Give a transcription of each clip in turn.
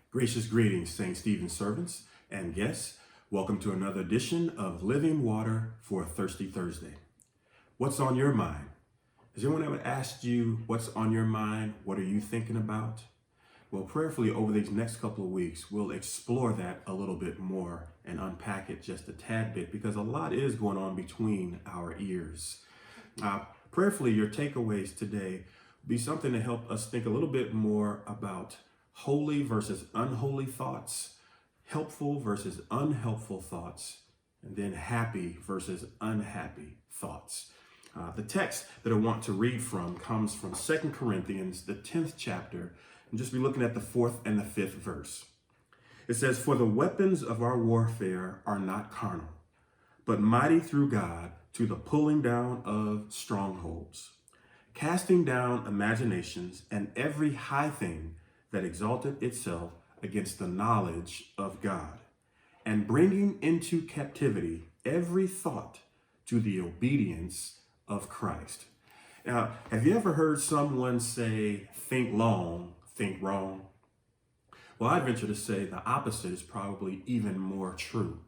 Gracious greetings, St. Stephen's servants and guests. Welcome to another edition of Living Water for a Thirsty Thursday. What's on your mind? Has anyone ever asked you what's on your mind? What are you thinking about? Well, prayerfully over these next couple of weeks, we'll explore that a little bit more and unpack it just a tad bit because a lot is going on between our ears. Prayerfully, your takeaways today will be something to help us think a little bit more about holy versus unholy thoughts, helpful versus unhelpful thoughts, and then happy versus unhappy thoughts. The text that I want to read from comes from 2 Corinthians, the 10th chapter, and just be looking at the 4th and the 5th verse. It says, "For the weapons of our warfare are not carnal, but mighty through God to the pulling down of strongholds, casting down imaginations and every high thing that exalted itself against the knowledge of God, and bringing into captivity every thought to the obedience of Christ." Now, have you ever heard someone say, think long, think wrong? Well, I'd venture to say the opposite is probably even more true.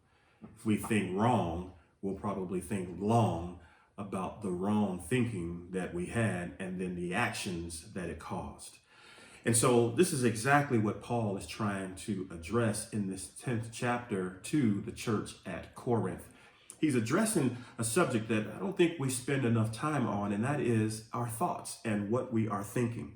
If we think wrong, we'll probably think long about the wrong thinking that we had and then the actions that it caused. And so this is exactly what Paul is trying to address in this 10th chapter to the church at Corinth. He's addressing a subject that I don't think we spend enough time on, and that is our thoughts and what we are thinking.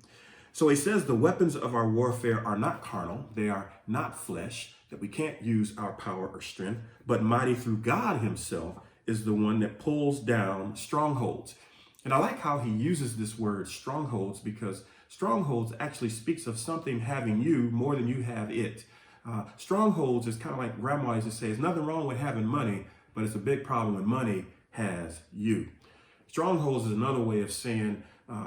So he says the weapons of our warfare are not carnal, they are not flesh, that we can't use our power or strength, but mighty through God himself is the one that pulls down strongholds. And I like how he uses this word strongholds because strongholds actually speaks of something having you more than you have it. Strongholds is kind of like grandma used to say, there's nothing wrong with having money, but it's a big problem when money has you. Strongholds is another way of saying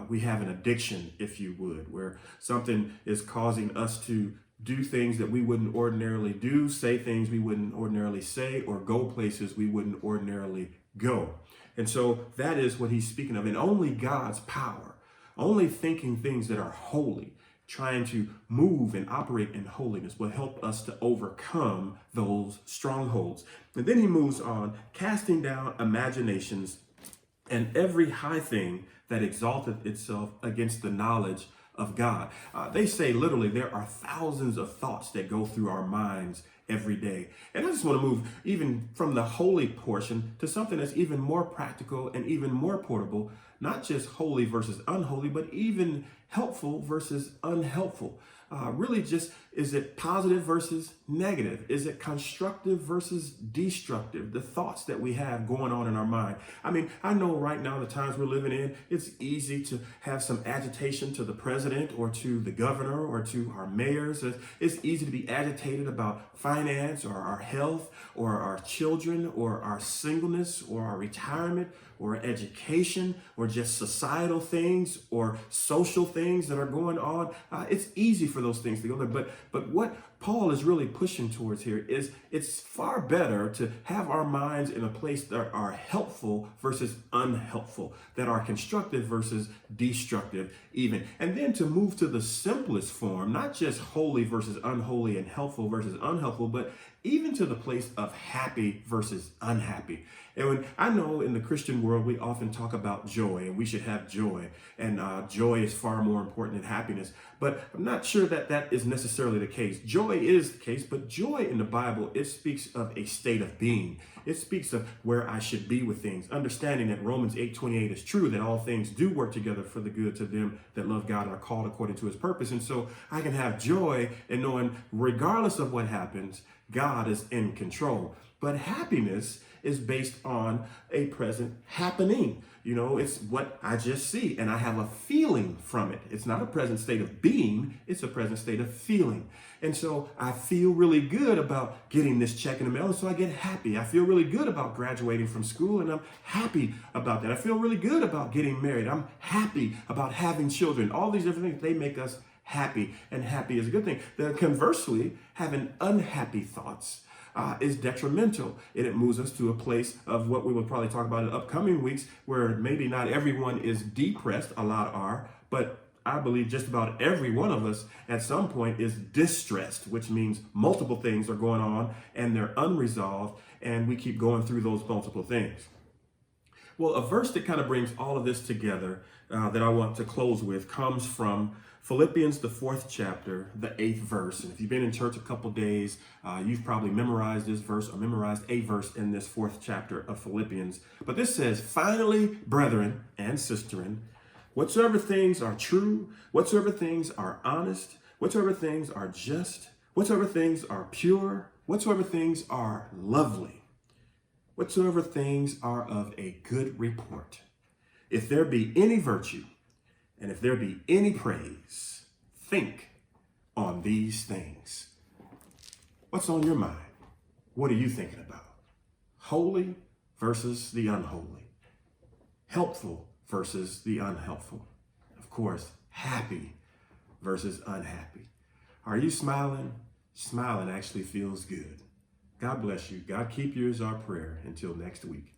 we have an addiction, if you would, where something is causing us to do things that we wouldn't ordinarily do, say things we wouldn't ordinarily say, or go places we wouldn't ordinarily go. And so that is what he's speaking of. And only God's power, only thinking things that are holy, trying to move and operate in holiness will help us to overcome those strongholds. And then he moves on, casting down imaginations and every high thing that exalteth itself against the knowledge of God. They say literally there are thousands of thoughts that go through our minds every day. And I just want to move even from the holy portion to something that's even more practical and even more portable, not just holy versus unholy, but even helpful versus unhelpful. Really just, is it positive versus negative? Is it constructive versus destructive? The thoughts that we have going on in our mind. I mean, I know right now, the times we're living in, it's easy to have some agitation to the president or to the governor or to our mayors. It's easy to be agitated about finance or our health or our children or our singleness or our retirement or education or just societal things or social things that are going on. It's easy for those things to go there. But what Paul is really pushing towards here is it's far better to have our minds in a place that are helpful versus unhelpful, that are constructive versus destructive even. And then to move to the simplest form, not just holy versus unholy and helpful versus unhelpful, but even to the place of happy versus unhappy. And when I know in the Christian world, we often talk about joy and we should have joy, and joy is far more important than happiness. But I'm not sure that that is necessarily the case. Joy is the case, but joy in the Bible, it speaks of a state of being. It speaks of where I should be with things, understanding that Romans 8:28 is true, that all things do work together for the good to them that love God and are called according to his purpose. And so I can have joy in knowing regardless of what happens, God is in control. But happiness is based on a present happening. You know, it's what I just see and I have a feeling from it. It's not a present state of being, it's a present state of feeling. And so I feel really good about getting this check in the mail, and so I get happy. I feel really good about graduating from school, and I'm happy about that. I feel really good about getting married. I'm happy about having children. All these different things, they make us happy, and happy is a good thing. Then conversely, having unhappy thoughts is detrimental, and it moves us to a place of what we will probably talk about in upcoming weeks, where maybe not everyone is depressed, a lot are, but I believe just about every one of us at some point is distressed, which means multiple things are going on and they're unresolved, and we keep going through those multiple things. Well, a verse that kind of brings all of this together that I want to close with comes from Philippians, the 4th chapter, the 8th verse. And if you've been in church a couple days, you've probably memorized this verse or memorized a verse in this 4th chapter of Philippians. But this says, finally, brethren and sisterin, whatsoever things are true, whatsoever things are honest, whatsoever things are just, whatsoever things are pure, whatsoever things are lovely, whatsoever things are of a good report, if there be any virtue, and if there be any praise, think on these things. What's on your mind? What are you thinking about? Holy versus the unholy. Helpful versus the unhelpful. Of course, happy versus unhappy. Are you smiling? Smiling actually feels good. God bless you. God keep you is our prayer. Until next week.